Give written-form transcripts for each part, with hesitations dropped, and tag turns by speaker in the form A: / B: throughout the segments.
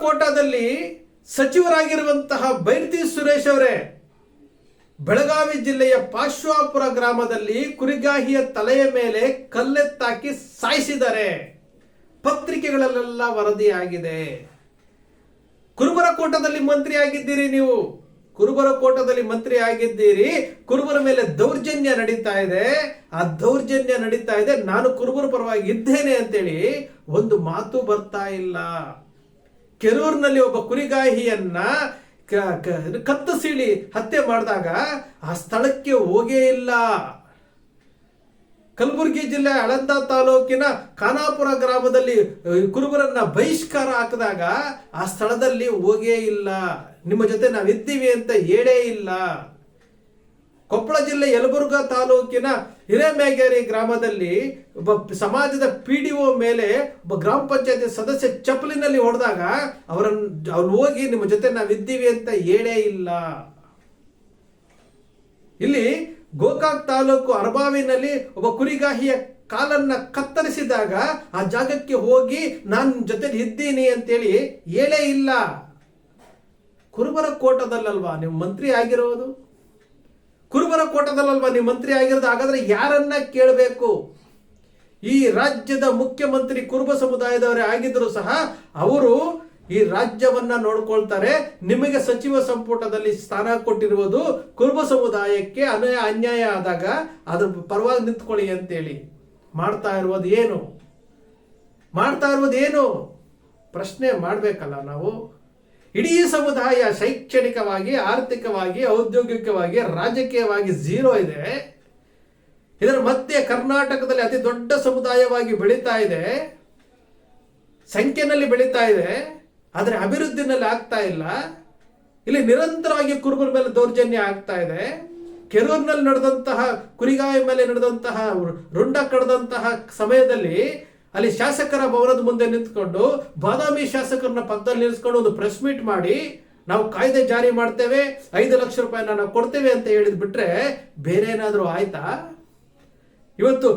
A: ಕೋಟಾದಲ್ಲಿ ಸಚಿವರಾಗಿರುವಂತಹ ಬೈರತಿ ಸುರೇಶ್ ಅವರೇ ಬೆಳಗಾವಿ ಜಿಲ್ಲೆಯ ಪಾಶ್ವಾಪುರ ಗ್ರಾಮದಲ್ಲಿ ಕುರಿಗಾಹಿಯ ತಲೆಯ ಮೇಲೆ ಕಲ್ಲೆತ್ತಾಕಿ ಸಾಯಿಸಿದ್ದಾರೆ. ಪತ್ರಿಕೆಗಳಲ್ಲೆಲ್ಲ ವರದಿಯಾಗಿದೆ. ಕುರುಬರ ಕೋಟದಲ್ಲಿ ಮಂತ್ರಿ ಆಗಿದ್ದೀರಿ ನೀವು, ಕುರುಬರ ಕೋಟದಲ್ಲಿ ಮಂತ್ರಿ ಆಗಿದ್ದೀರಿ. ಕುರುಬರ ಮೇಲೆ ದೌರ್ಜನ್ಯ ನಡೀತಾ ಇದೆ. ಆ ದೌರ್ಜನ್ಯ ನಡೀತಾ ಇದೆ, ನಾನು ಕುರುಬರ ಪರವಾಗಿ ಇದ್ದೇನೆ ಅಂತೇಳಿ ಒಂದು ಮಾತು ಬರ್ತಾ ಇಲ್ಲ. ಕೆರೂರಿನಲ್ಲಿ ಒಬ್ಬ ಕುರಿಗಾಹಿಯನ್ನ ಕತ್ತು ಸೀಳಿ ಹತ್ಯೆ ಮಾಡಿದಾಗ ಆ ಸ್ಥಳಕ್ಕೆ ಹೋಗೇ ಇಲ್ಲ. ಕಲಬುರಗಿ ಜಿಲ್ಲೆ ಆಳಂದ ತಾಲೂಕಿನ ಖಾನಾಪುರ ಗ್ರಾಮದಲ್ಲಿ ಕುರುಬರನ್ನ ಬಹಿಷ್ಕಾರ ಹಾಕಿದಾಗ ಆ ಸ್ಥಳದಲ್ಲಿ ಹೋಗೇ ಇಲ್ಲ. ನಿಮ್ಮ ಜೊತೆ ನಾವಿದ್ದೀವಿ ಅಂತ ಹೇಳೇ ಇಲ್ಲ. ಕೊಪ್ಪಳ ಜಿಲ್ಲೆ ಯಲಬುರ್ಗಾ ತಾಲೂಕಿನ ಹಿರೇಮೇಗೇರಿ ಗ್ರಾಮದಲ್ಲಿ ಒಬ್ಬ ಸಮಾಜದ PDO ಮೇಲೆ ಒಬ್ಬ ಗ್ರಾಮ ಪಂಚಾಯತಿ ಸದಸ್ಯ ಚಪ್ಪಲಿನಲ್ಲಿ ಹೊಡೆದಾಗ ಅವ್ರು ಹೋಗಿ ನಿಮ್ಮ ಜೊತೆ ನಾವಿದ್ದೀವಿ ಅಂತ ಹೇಳೇ ಇಲ್ಲ. ಇಲ್ಲಿ ಗೋಕಾಕ್ ತಾಲೂಕು ಅರಬಾವಿನಲ್ಲಿ ಒಬ್ಬ ಕುರಿಗಾಹಿಯ ಕಾಲನ್ನ ಕತ್ತರಿಸಿದಾಗ ಆ ಜಾಗಕ್ಕೆ ಹೋಗಿ ನಾನು ಜೊತೆ ಇದ್ದೀನಿ ಅಂತೇಳಿ ಹೇಳೇ ಇಲ್ಲ. ಕುರುಬರ ಕೋಟದಲ್ಲಲ್ವಾ ನೀವು ಮಂತ್ರಿ ಆಗಿರೋದು? ಕುರುಬರ ಕೋಟದಲ್ಲಲ್ವಾ ನೀವು ಮಂತ್ರಿ ಆಗಿರೋದು? ಹಾಗಾದ್ರೆ ಯಾರನ್ನ ಕೇಳಬೇಕು? ಈ ರಾಜ್ಯದ ಮುಖ್ಯಮಂತ್ರಿ ಕುರುಬ ಸಮುದಾಯದವರೇ ಆಗಿದ್ರು ಸಹ ಅವರು ಈ ರಾಜ್ಯವನ್ನ ನೋಡ್ಕೊಳ್ತಾರೆ. ನಿಮಗೆ ಸಚಿವ ಸಂಪುಟದಲ್ಲಿ ಸ್ಥಾನ ಕೊಟ್ಟಿರುವುದು ಕುರುಬ ಸಮುದಾಯಕ್ಕೆ ಅನ್ಯಾಯ ಆದಾಗ ಅದ್ರ ಪರವಾಗಿ ನಿಂತ್ಕೊಳ್ಳಿ ಅಂತೇಳಿ ಮಾಡ್ತಾ ಇರುವುದು ಏನು? ಪ್ರಶ್ನೆ ಮಾಡಬೇಕಲ್ಲ ನಾವು. ಇಡೀ ಸಮುದಾಯ ಶೈಕ್ಷಣಿಕವಾಗಿ, ಆರ್ಥಿಕವಾಗಿ, ಔದ್ಯೋಗಿಕವಾಗಿ, ರಾಜಕೀಯವಾಗಿ ಝೀರೋ ಇದೆ. ಇದರ ಮಧ್ಯೆ ಕರ್ನಾಟಕದಲ್ಲಿ ಅತಿ ದೊಡ್ಡ ಸಮುದಾಯವಾಗಿ ಬೆಳೀತಾ ಇದೆ, ಸಂಖ್ಯೆನಲ್ಲಿ ಬೆಳೀತಾ ಇದೆ, ಆದರೆ ಅಭಿವೃದ್ಧಿನಲ್ಲಿ ಆಗ್ತಾ ಇಲ್ಲ. ಇಲ್ಲಿ ನಿರಂತರವಾಗಿ ಕುರುಬರ ಮೇಲೆ ದೌರ್ಜನ್ಯ ಆಗ್ತಾ ಇದೆ. ಕೆರೂರಿನಲ್ಲಿ ನಡೆದಂತಹ ಕುರಿಗಾಯ ಮೇಲೆ ನಡೆದಂತಹ ರುಂಡ ಕಡದಂತಹ ಸಮಯದಲ್ಲಿ ಅಲ್ಲಿ ಶಾಸಕರ ಭವನದ ಮುಂದೆ ನಿಂತ್ಕೊಂಡು ಬಾದಾಮಿ ಶಾಸಕರನ್ನ ಪಕ್ಕದಲ್ಲಿ ನಿಲ್ಲಿಸ್ಕೊಂಡು ಒಂದು ಪ್ರೆಸ್ ಮೀಟ್ ಮಾಡಿ ನಾವು ಕಾಯ್ದೆ ಜಾರಿ ಮಾಡ್ತೇವೆ, 5 ಲಕ್ಷ ರೂಪಾಯಿನ ನಾವು ಕೊಡ್ತೇವೆ ಅಂತ ಹೇಳಿದ್ ಬಿಟ್ರೆ ಬೇರೆ ಏನಾದರೂ ಆಯ್ತಾ? ಇವತ್ತು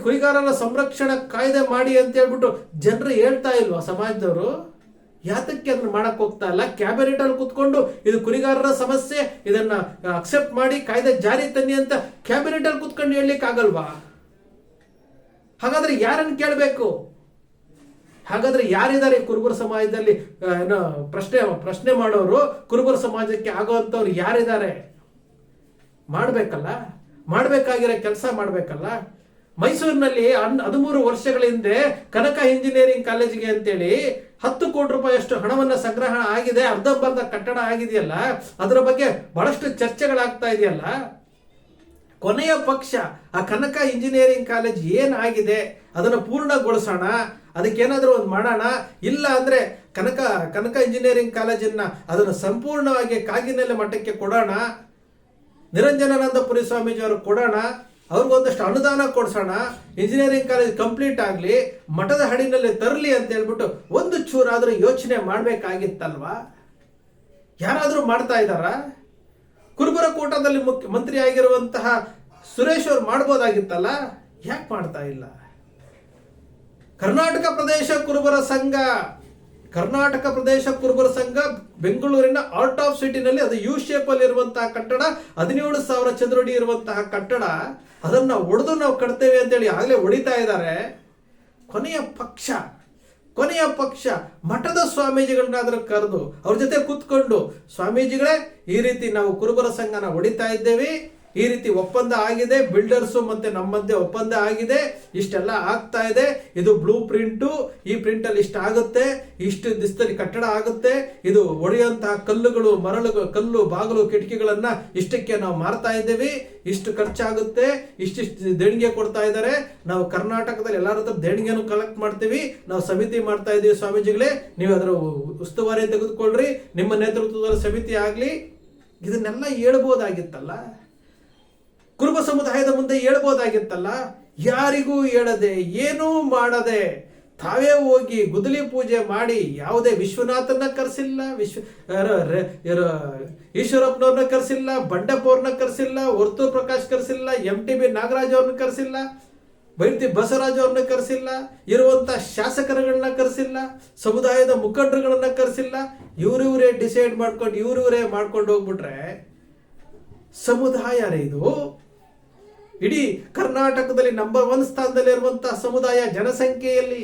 A: ಕುರಿಗಾರರ ಸಂರಕ್ಷಣಾ ಕಾಯ್ದೆ ಮಾಡಿ ಅಂತ ಹೇಳ್ಬಿಟ್ಟು ಜನರು ಹೇಳ್ತಾ ಇಲ್ವಾ ಸಮಾಜದವರು? ಯಾತಕ್ಕೆ ಅದನ್ನ ಮಾಡಕ್ ಹೋಗ್ತಾ ಇಲ್ಲ? ಕ್ಯಾಬಿನೆಟ್ ಅಲ್ಲಿ ಕುತ್ಕೊಂಡು ಇದು ಕುರಿಗಾರರ ಸಮಸ್ಯೆ, ಇದನ್ನ ಅಕ್ಸೆಪ್ಟ್ ಮಾಡಿ ಕಾಯ್ದೆ ಜಾರಿ ತನ್ನಿ ಅಂತ ಕ್ಯಾಬಿನೆಟ್ ಅಲ್ಲಿ ಕುತ್ಕೊಂಡು ಹೇಳಲಿಕ್ಕೆ ಆಗಲ್ವಾ? ಹಾಗಾದ್ರೆ ಯಾರನ್ನು ಕೇಳಬೇಕು? ಹಾಗಾದ್ರೆ ಯಾರಿದ್ದಾರೆ ಕುರುಬರ ಸಮಾಜದಲ್ಲಿ ಪ್ರಶ್ನೆ ಮಾಡೋರು? ಕುರುಬರ ಸಮಾಜಕ್ಕೆ ಆಗುವಂತವ್ರು ಯಾರಿದ್ದಾರೆ? ಮಾಡಬೇಕಲ್ಲ, ಮಾಡಬೇಕಾಗಿರೋ ಕೆಲಸ ಮಾಡಬೇಕಲ್ಲ. ಮೈಸೂರಿನಲ್ಲಿ 13 ವರ್ಷಗಳ ಹಿಂದೆ ಕನಕ ಇಂಜಿನಿಯರಿಂಗ್ ಕಾಲೇಜಿಗೆ ಅಂತೇಳಿ 10 ಕೋಟಿ ರೂಪಾಯಿಯಷ್ಟು ಹಣವನ್ನ ಸಂಗ್ರಹ ಆಗಿದೆ. ಅರ್ಧಂಬರ್ಧ ಕಟ್ಟಡ ಆಗಿದೆಯಲ್ಲ, ಅದರ ಬಗ್ಗೆ ಬಹಳಷ್ಟು ಚರ್ಚೆಗಳಾಗ್ತಾ ಇದೆಯಲ್ಲ. ಕೊನೆಯ ಪಕ್ಷ ಆ ಕನಕ ಇಂಜಿನಿಯರಿಂಗ್ ಕಾಲೇಜ್ ಏನಾಗಿದೆ ಅದನ್ನು ಪೂರ್ಣಗೊಳಿಸೋಣ, ಅದಕ್ಕೇನಾದ್ರೂ ಒಂದು ಮಾಡೋಣ. ಇಲ್ಲ ಅಂದ್ರೆ ಕನಕ ಇಂಜಿನಿಯರಿಂಗ್ ಕಾಲೇಜನ್ನ ಅದನ್ನು ಸಂಪೂರ್ಣವಾಗಿ ಕಾಗಿನೆಲೆ ಮಟ್ಟಕ್ಕೆ ಕೊಡೋಣ, ನಿರಂಜನಾನಂದಪುರಿ ಸ್ವಾಮೀಜಿ ಅವರು ಕೊಡೋಣ, ಅವ್ರಿಗೊಂದಷ್ಟು ಅನುದಾನ ಕೊಡ್ಸೋಣ, ಇಂಜಿನಿಯರಿಂಗ್ ಕಾಲೇಜ್ ಕಂಪ್ಲೀಟ್ ಆಗಲಿ, ಮಠದ ಹಡಿನಲ್ಲಿ ತರಲಿ ಅಂತ ಹೇಳ್ಬಿಟ್ಟು ಒಂದು ಚೂರಾದ್ರೂ ಯೋಚನೆ ಮಾಡಬೇಕಾಗಿತ್ತಲ್ವಾ? ಯಾರಾದ್ರೂ ಮಾಡ್ತಾ ಇದ್ದಾರ? ಕುರುಬರ ಕೋಟದಲ್ಲಿ ಮಂತ್ರಿ ಆಗಿರುವಂತಹ ಸುರೇಶ್ ಅವರು ಮಾಡ್ಬೋದಾಗಿತ್ತಲ್ಲ, ಯಾಕೆ ಮಾಡ್ತಾ ಇಲ್ಲ? ಕರ್ನಾಟಕ ಪ್ರದೇಶ ಕುರುಬರ ಸಂಘ ಬೆಂಗಳೂರಿನ ಆರ್ಟ್ ಆಫ್ ಸಿಟಿನಲ್ಲಿ ಅದು ಯು ಶೇಪ್ ಅಲ್ಲಿ ಇರುವಂತಹ ಕಟ್ಟಡ, 17,000 ಚದುರಡಿ ಇರುವಂತಹ ಕಟ್ಟಡ, ಅದನ್ನ ಒಡೆದು ನಾವು ಕಟ್ತೇವೆ ಅಂತೇಳಿ ಆಗ್ಲೇ ಹೊಡಿತಾ ಇದ್ದಾರೆ. ಕೊನೆಯ ಪಕ್ಷ ಮಠದ ಸ್ವಾಮೀಜಿಗಳನ್ನಾದ್ರೂ ಕರೆದು ಅವ್ರ ಜೊತೆ ಕೂತ್ಕೊಂಡು, ಸ್ವಾಮೀಜಿಗಳೇ ಈ ರೀತಿ ನಾವು ಕುರುಬರ ಸಂಘನ ಹೊಡಿತಾ ಇದ್ದೇವೆ, ಈ ರೀತಿ ಒಪ್ಪಂದ ಆಗಿದೆ, ಬಿಲ್ಡರ್ಸು ಮತ್ತೆ ನಮ್ಮ ಮಧ್ಯೆ ಒಪ್ಪಂದ ಆಗಿದೆ, ಇಷ್ಟೆಲ್ಲ ಆಗ್ತಾ ಇದೆ, ಇದು ಬ್ಲೂ ಪ್ರಿಂಟು, ಈ ಪ್ರಿಂಟ್ ಅಲ್ಲಿ ಇಷ್ಟ ಆಗುತ್ತೆ, ಇಷ್ಟು ದಿವಸದಲ್ಲಿ ಕಟ್ಟಡ ಆಗುತ್ತೆ, ಇದು ಒಡೆಯುವಂತಹ ಕಲ್ಲು ಬಾಗಿಲು ಕಿಟಕಿಗಳನ್ನ ಇಷ್ಟಕ್ಕೆ ನಾವು ಮಾರ್ತಾ ಇದ್ದೇವೆ, ಇಷ್ಟು ಖರ್ಚಾಗುತ್ತೆ, ಇಷ್ಟಿಷ್ಟು ದೇಣಿಗೆ ಕೊಡ್ತಾ ಇದ್ದಾರೆ, ನಾವು ಕರ್ನಾಟಕದಲ್ಲಿ ಎಲ್ಲರ ಹತ್ರ ದೇಣಿಗೆಯನ್ನು ಕಲೆಕ್ಟ್ ಮಾಡ್ತೀವಿ, ನಾವು ಸಮಿತಿ ಮಾಡ್ತಾ ಇದ್ದೀವಿ, ಸ್ವಾಮೀಜಿಗಳೇ ನೀವು ಅದರ ಉಸ್ತುವಾರಿ ತೆಗೆದುಕೊಳ್ಳ್ರಿ, ನಿಮ್ಮ ನೇತೃತ್ವದಲ್ಲಿ ಸಮಿತಿ ಆಗ್ಲಿ. ಇದನ್ನೆಲ್ಲ ಹೇಳ್ಬೋದಾಗಿತ್ತಲ್ಲ, ಕುರುಬ ಸಮುದಾಯದ ಮುಂದೆ ಹೇಳ್ಬೋದಾಗಿತ್ತಲ್ಲ. ಯಾರಿಗೂ ಹೇಳದೆ, ಏನೂ ಮಾಡದೆ ತಾವೇ ಹೋಗಿ ಗುದ್ದಲಿ ಪೂಜೆ ಮಾಡಿ, ಯಾವುದೇ ವಿಶ್ವನಾಥನ್ನ ಕರೆಸಿಲ್ಲ, ಈಶ್ವರಪ್ಪನವ್ರನ್ನ ಕರೆಸಿಲ್ಲ, ಬಂಡಪ್ಪ ಅವ್ರನ್ನ ಕರೆಸಿಲ್ಲ, ವರ್ತೂರ್ ಪ್ರಕಾಶ್ ಕರೆಸಿಲ್ಲ, MTB ನಾಗರಾಜ್ ಅವ್ರನ್ನ ಕರೆಸಿಲ್ಲ, ಬೈರತಿ ಬಸವರಾಜ್ ಅವ್ರನ್ನ ಕರೆಸಿಲ್ಲ, ಇರುವಂತ ಶಾಸಕರುಗಳನ್ನ ಕರೆಸಿಲ್ಲ, ಸಮುದಾಯದ ಮುಖಂಡರುಗಳನ್ನ ಕರೆಸಿಲ್ಲ. ಇವರಿವರೇ ಡಿಸೈಡ್ ಮಾಡ್ಕೊಂಡು ಇವರಿವರೇ ಮಾಡ್ಕೊಂಡು ಹೋಗ್ಬಿಟ್ರೆ ಸಮುದಾಯ ಇದು ಇಡೀ ಕರ್ನಾಟಕದಲ್ಲಿ ನಂಬರ್ 1 ಸ್ಥಾನದಲ್ಲಿ ಇರುವಂತಹ ಸಮುದಾಯ ಜನಸಂಖ್ಯೆಯಲ್ಲಿ.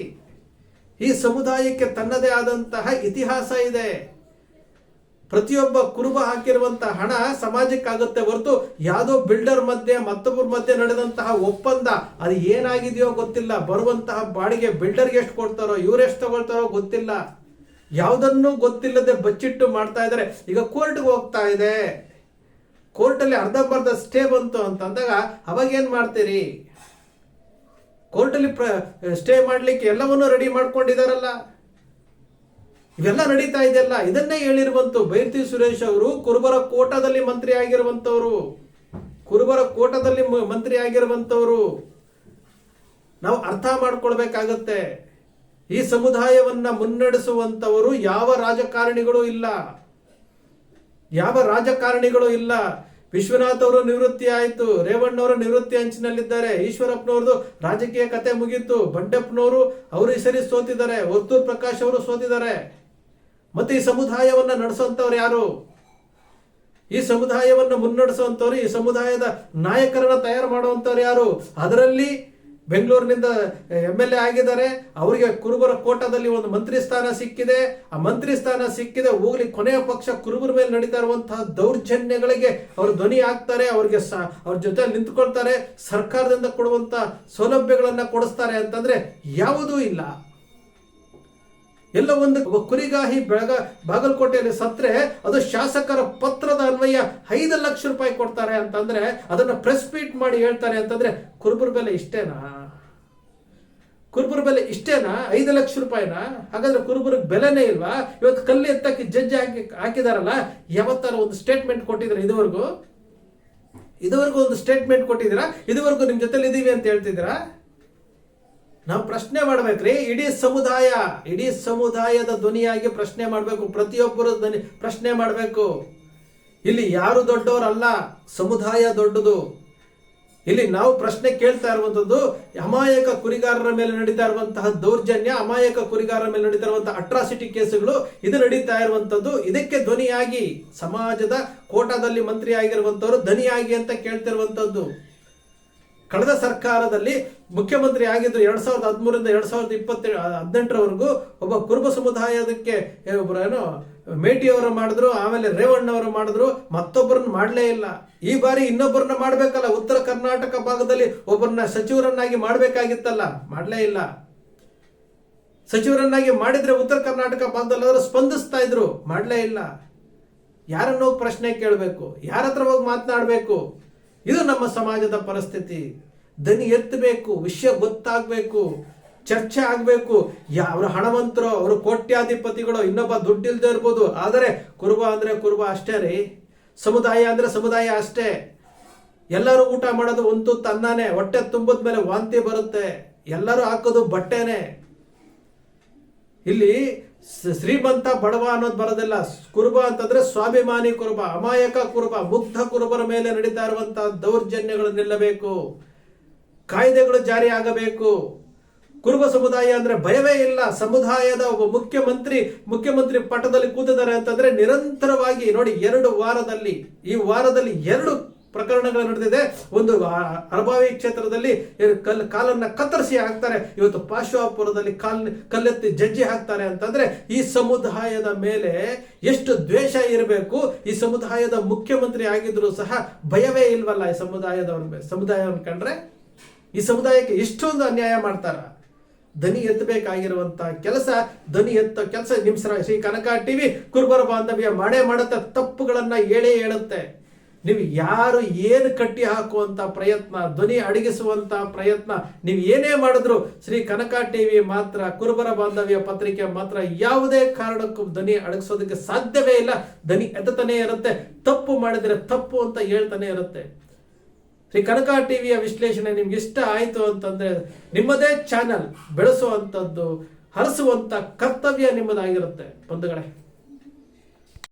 A: ಈ ಸಮುದಾಯಕ್ಕೆ ತನ್ನದೇ ಆದಂತಹ ಇತಿಹಾಸ ಇದೆ. ಪ್ರತಿಯೊಬ್ಬ ಕುರುಬ ಹಾಕಿರುವಂತಹ ಹಣ ಸಮಾಜಕ್ಕಾಗುತ್ತೆ ಹೊರತು ಯಾವುದೋ ಬಿಲ್ಡರ್ ಮಧ್ಯೆ ಮತ್ತೊಬ್ಬರ ಮಧ್ಯೆ ನಡೆದಂತಹ ಒಪ್ಪಂದ ಅದು ಏನಾಗಿದೆಯೋ ಗೊತ್ತಿಲ್ಲ. ಬರುವಂತಹ ಬಾಡಿಗೆ ಬಿಲ್ಡರ್ಗೆ ಎಷ್ಟು ಕೊಡ್ತಾರೋ ಇವರೆಷ್ಟು ತಗೊಳ್ತಾರೋ ಗೊತ್ತಿಲ್ಲ. ಯಾವುದನ್ನು ಗೊತ್ತಿಲ್ಲದೆ ಬಚ್ಚಿಟ್ಟು ಮಾಡ್ತಾ ಇದ್ದಾರೆ. ಈಗ ಕೋರ್ಟ್ಗೆ ಹೋಗ್ತಾ ಇದೆ, ಕೋರ್ಟಲ್ಲಿ ಅರ್ಧಂಬರ್ಧ ಸ್ಟೇ ಬಂತು ಅಂತಂದಾಗ ಅವಾಗ ಏನ್ ಮಾಡ್ತೀರಿ? ಕೋರ್ಟಲ್ಲಿ ಸ್ಟೇ ಮಾಡ್ಲಿಕ್ಕೆ ಎಲ್ಲವನ್ನೂ ರೆಡಿ ಮಾಡ್ಕೊಂಡಿದಾರಲ್ಲ, ಇವೆಲ್ಲ ನಡೀತಾ ಇದೆಯಲ್ಲ. ಇದನ್ನೇ ಹೇಳಿರುವಂತ ಬೈರತಿ ಸುರೇಶ್ ಅವರು ಕುರುಬರ ಕೋಟಾದಲ್ಲಿ ಮಂತ್ರಿ ಆಗಿರುವಂತವ್ರು, ಕುರುಬರ ಕೋಟಾದಲ್ಲಿ ಮಂತ್ರಿ ಆಗಿರುವಂತವ್ರು. ನಾವು ಅರ್ಥ ಮಾಡ್ಕೊಳ್ಬೇಕಾಗತ್ತೆ. ಈ ಸಮುದಾಯವನ್ನ ಮುನ್ನಡೆಸುವಂತವರು ಯಾವ ರಾಜಕಾರಣಿಗಳು ಇಲ್ಲ, ಯಾವ ರಾಜಕಾರಣಿಗಳು ಇಲ್ಲ. ವಿಶ್ವನಾಥ್ ಅವರು ನಿವೃತ್ತಿ ಆಯಿತು, ರೇವಣ್ಣವರು ನಿವೃತ್ತಿ ಅಂಚಿನಲ್ಲಿದ್ದಾರೆ, ಈಶ್ವರಪ್ಪನವ್ರದ್ದು ರಾಜಕೀಯ ಕತೆ ಮುಗೀತು, ಬಂಡೆಪ್ಪನವರು ಅವರು ಈ ಸರಿ ಸೋತಿದ್ದಾರೆ, ವರ್ತೂರ್ ಪ್ರಕಾಶ್ ಅವರು ಸೋತಿದ್ದಾರೆ. ಮತ್ತೆ ಈ ಸಮುದಾಯವನ್ನ ನಡೆಸುವಂತವ್ರು ಯಾರು? ಈ ಸಮುದಾಯವನ್ನ ಮುನ್ನಡೆಸುವಂತವ್ರು, ಈ ಸಮುದಾಯದ ನಾಯಕರನ್ನ ತಯಾರು ಮಾಡುವಂತವ್ರು ಯಾರು? ಅದರಲ್ಲಿ ಬೆಂಗಳೂರಿನಿಂದ MLA ಆಗಿದ್ದಾರೆ, ಅವರಿಗೆ ಕುರುಬರ ಕೋಟಾದಲ್ಲಿ ಒಂದು ಮಂತ್ರಿ ಸ್ಥಾನ ಸಿಕ್ಕಿದೆ. ಆ ಮಂತ್ರಿ ಸ್ಥಾನ ಸಿಕ್ಕಿದೆ, ಹೋಗ್ಲಿ ಕೊನೆಯ ಪಕ್ಷ ಕುರುಬರ ಮೇಲೆ ನಡೀತಾ ಇರುವಂತಹ ದೌರ್ಜನ್ಯಗಳಿಗೆ ಅವರು ಧ್ವನಿ ಆಗ್ತಾರೆ, ಅವ್ರಿಗೆ ಅವ್ರ ಜೊತೆ ನಿಂತ್ಕೊಳ್ತಾರೆ, ಸರ್ಕಾರದಿಂದ ಕೊಡುವಂತ ಸೌಲಭ್ಯಗಳನ್ನ ಕೊಡಿಸ್ತಾರೆ ಅಂತಂದ್ರೆ ಯಾವುದೂ ಇಲ್ಲ. ಎಲ್ಲ ಒಂದು ಕುರಿಗಾಹಿ ಬಾಗಲಕೋಟೆಯಲ್ಲಿ ಸತ್ರೆ ಅದು ಶಾಸಕರ ಪತ್ರದ ಅನ್ವಯ 5 ಲಕ್ಷ ರೂಪಾಯಿ ಕೊಡ್ತಾರೆ ಅಂತಂದ್ರೆ ಅದನ್ನ ಪ್ರೆಸ್ ಮೀಟ್ ಮಾಡಿ ಹೇಳ್ತಾರೆ ಅಂತಂದ್ರೆ ಕುರುಬರ ಬೆಲೆ ಇಷ್ಟೇನಾ? ಕುರುಬರ ಬೆಲೆ ಇಷ್ಟೇನಾ? 5 ಲಕ್ಷ ರೂಪಾಯಿನಾ? ಹಾಗಾದ್ರೆ ಕುರುಬರಿಗೆ ಬೆಲೆನೇ ಇಲ್ವಾ? ಇವತ್ತು ಕಲ್ಲಿ ಎತ್ತಕ್ಕೆ ಜಡ್ಜ್ ಹಾಕಿದಾರಲ್ಲ, ಯಾವತ್ತಾರ ಒಂದು ಸ್ಟೇಟ್ಮೆಂಟ್ ಕೊಟ್ಟಿದ್ರೆ ಇದುವರೆಗೂ ಒಂದು ಸ್ಟೇಟ್ಮೆಂಟ್ ಕೊಟ್ಟಿದ್ದೀರಾ? ಇದುವರೆಗೂ ನಿಮ್ ಜೊತೆಲಿ ಇದೀವಿ ಅಂತ ಹೇಳ್ತಿದ್ದೀರಾ? ನಾವು ಪ್ರಶ್ನೆ ಮಾಡ್ಬೇಕ್ರಿ. ಇಡೀ ಸಮುದಾಯದ ಧ್ವನಿಯಾಗಿ ಪ್ರಶ್ನೆ ಮಾಡ್ಬೇಕು. ಪ್ರತಿಯೊಬ್ಬರು ಪ್ರಶ್ನೆ ಮಾಡ್ಬೇಕು. ಇಲ್ಲಿ ಯಾರು ದೊಡ್ಡವರಲ್ಲ, ಸಮುದಾಯ ದೊಡ್ಡದು. ಇಲ್ಲಿ ನಾವು ಪ್ರಶ್ನೆ ಕೇಳ್ತಾ ಇರುವಂತದ್ದು ಅಮಾಯಕ ಕುರಿಗಾರರ ಮೇಲೆ ನಡೀತಾ ಇರುವಂತಹ ದೌರ್ಜನ್ಯ, ಅಮಾಯಕ ಕುರಿಗಾರರ ಮೇಲೆ ನಡೀತಾ ಇರುವಂತಹ ಅಟ್ರಾಸಿಟಿ ಕೇಸುಗಳು ಇದು ನಡೀತಾ ಇರುವಂತದ್ದು. ಇದಕ್ಕೆ ಧ್ವನಿಯಾಗಿ ಸಮಾಜದ ಕೋಟಾದಲ್ಲಿ ಮಂತ್ರಿ ಆಗಿರುವಂತವರು ಧ್ವನಿಯಾಗಿ ಅಂತ ಕೇಳ್ತಿರುವಂತದ್ದು. ಕಳೆದ ಸರ್ಕಾರದಲ್ಲಿ ಮುಖ್ಯಮಂತ್ರಿ ಆಗಿದ್ದು 2013ರಿಂದ 2018ರವರೆಗೂ ಒಬ್ಬ ಕುರುಬ ಸಮುದಾಯದಕ್ಕೆ ಒಬ್ಬರು ಮೇಟಿಯವರು ಮಾಡಿದ್ರು, ಆಮೇಲೆ ರೇವಣ್ಣವರು ಮಾಡಿದ್ರು, ಮತ್ತೊಬ್ಬರನ್ನ ಮಾಡಲೇ ಇಲ್ಲ. ಈ ಬಾರಿ ಇನ್ನೊಬ್ಬರನ್ನ ಮಾಡ್ಬೇಕಲ್ಲ, ಉತ್ತರ ಕರ್ನಾಟಕ ಭಾಗದಲ್ಲಿ ಒಬ್ಬರನ್ನ ಸಚಿವರನ್ನಾಗಿ ಮಾಡ್ಬೇಕಾಗಿತ್ತಲ್ಲ, ಮಾಡಲೇ ಇಲ್ಲ. ಸಚಿವರನ್ನಾಗಿ ಮಾಡಿದ್ರೆ ಉತ್ತರ ಕರ್ನಾಟಕ ಭಾಗದಲ್ಲಿ ಅವರು ಸ್ಪಂದಿಸ್ತಾ ಇದ್ರು, ಮಾಡಲೇ ಇಲ್ಲ. ಯಾರನ್ನ ಹೋಗಿ ಪ್ರಶ್ನೆ ಕೇಳಬೇಕು, ಯಾರ ಹತ್ರ ಹೋಗಿ ಮಾತನಾಡಬೇಕು? ಇದು ನಮ್ಮ ಸಮಾಜದ ಪರಿಸ್ಥಿತಿ. ದನಿ ಎತ್ತಬೇಕು, ವಿಷಯ ಗೊತ್ತಾಗಬೇಕು, ಚರ್ಚೆ ಆಗಬೇಕು. ಅವರು ಹಣವಂತರು, ಅವರು ಕೋಟ್ಯಾಧಿಪತಿಗಳು, ಇನ್ನೊಬ್ಬ ದುಡ್ಡಿಲ್ದೇ ಇರ್ಬೋದು, ಆದರೆ ಕುರುಬ ಅಂದ್ರೆ ಕುರುಬ ಅಷ್ಟೇ ರೀ. ಸಮುದಾಯ ಅಂದ್ರೆ ಸಮುದಾಯ ಅಷ್ಟೇ. ಎಲ್ಲರೂ ಊಟ ಮಾಡೋದು ಒಂದು ತನ್ನಾನೆ, ಹೊಟ್ಟೆ ತುಂಬದ ಮೇಲೆ ವಾಂತಿ ಬರುತ್ತೆ. ಎಲ್ಲರೂ ಹಾಕೋದು ಬಟ್ಟೆನೆ. ಇಲ್ಲಿ ಶ್ರೀಮಂತ ಬಡವ ಅನ್ನೋದು ಬರೋದಿಲ್ಲ. ಕುರುಬ ಅಂತಂದ್ರೆ ಸ್ವಾಭಿಮಾನಿ ಕುರುಬ, ಅಮಾಯಕ ಕುರುಬ, ಮುಗ್ಧ ಕುರುಬರ ಮೇಲೆ ನಡೀತಾ ಇರುವಂತಹ ದೌರ್ಜನ್ಯಗಳು ನಿಲ್ಲಬೇಕು, ಕಾಯ್ದೆಗಳು ಜಾರಿ ಆಗಬೇಕು. ಕುರುಬ ಸಮುದಾಯ ಅಂದ್ರೆ ಭಯವೇ ಇಲ್ಲ. ಸಮುದಾಯದ ಒಬ್ಬ ಮುಖ್ಯಮಂತ್ರಿ ಪಟ್ಟದಲ್ಲಿ ಕೂತಿದ್ದಾರೆ ಅಂತಂದ್ರೆ ನಿರಂತರವಾಗಿ ನೋಡಿ, ಈ ವಾರದಲ್ಲಿ 2 ಪ್ರಕರಣಗಳು ನಡೆದಿದೆ. ಒಂದು ಅರಬಾವಿ ಕ್ಷೇತ್ರದಲ್ಲಿ ಕಾಲನ್ನ ಕತ್ತರಿಸಿ ಹಾಕ್ತಾರೆ, ಇವತ್ತು ಪಾಶ್ವಾಪುರದಲ್ಲಿ ಕಲ್ಲೆತ್ತಿ ಜಜ್ಜಿ ಹಾಕ್ತಾರೆ ಅಂತಂದ್ರೆ ಈ ಸಮುದಾಯದ ಮೇಲೆ ಎಷ್ಟು ದ್ವೇಷ ಇರಬೇಕು. ಈ ಸಮುದಾಯದ ಮುಖ್ಯಮಂತ್ರಿ ಆಗಿದ್ರು ಸಹ ಭಯವೇ ಇಲ್ವಲ್ಲ. ಈ ಸಮುದಾಯವನ್ನು ಕಂಡ್ರೆ ಈ ಸಮುದಾಯಕ್ಕೆ ಇಷ್ಟೊಂದು ಅನ್ಯಾಯ ಮಾಡ್ತಾರ. ಧ್ವನಿ ಎತ್ತಬೇಕಾಗಿರುವಂತಹ ಕೆಲಸ ನಿಮ್ ಶ್ರೀ ಕನಕ ಟಿವಿ ಕುರುಬರ ಬಾಂಧವ್ಯ ಮಾಡುತ್ತೆ. ತಪ್ಪುಗಳನ್ನ ಹೇಳುತ್ತೆ. ನೀವು ಯಾರು ಏನು ಕಟ್ಟಿ ಹಾಕುವಂತ ಪ್ರಯತ್ನ, ಧ್ವನಿ ಅಡಗಿಸುವಂತ ಪ್ರಯತ್ನ ನೀವು ಏನೇ ಮಾಡಿದ್ರು ಶ್ರೀ ಕನಕ ಟಿವಿ ಮಾತ್ರ, ಕುರುಬರ ಬಾಂಧವ್ಯ ಪತ್ರಿಕೆ ಮಾತ್ರ ಯಾವುದೇ ಕಾರಣಕ್ಕೂ ಧ್ವನಿ ಅಡಗಿಸೋದಕ್ಕೆ ಸಾಧ್ಯವೇ ಇಲ್ಲ. ಧ್ವನಿ ಎತ್ತತಾನೆ ಇರುತ್ತೆ. ತಪ್ಪು ಮಾಡಿದ್ರೆ ತಪ್ಪು ಅಂತ ಹೇಳ್ತಾನೆ ಇರುತ್ತೆ. ಶ್ರೀ ಕನಕ ಟಿವಿಯ ವಿಶ್ಲೇಷಣೆ ನಿಮ್ಗೆ ಇಷ್ಟ ಆಯ್ತು ಅಂತಂದ್ರೆ ನಿಮ್ಮದೇ ಚಾನಲ್ ಬೆಳೆಸುವಂಥದ್ದು, ಹರಿಸುವಂತ ಕರ್ತವ್ಯ ನಿಮ್ಮದಾಗಿರುತ್ತೆ ಬಂಧುಗಳೇ.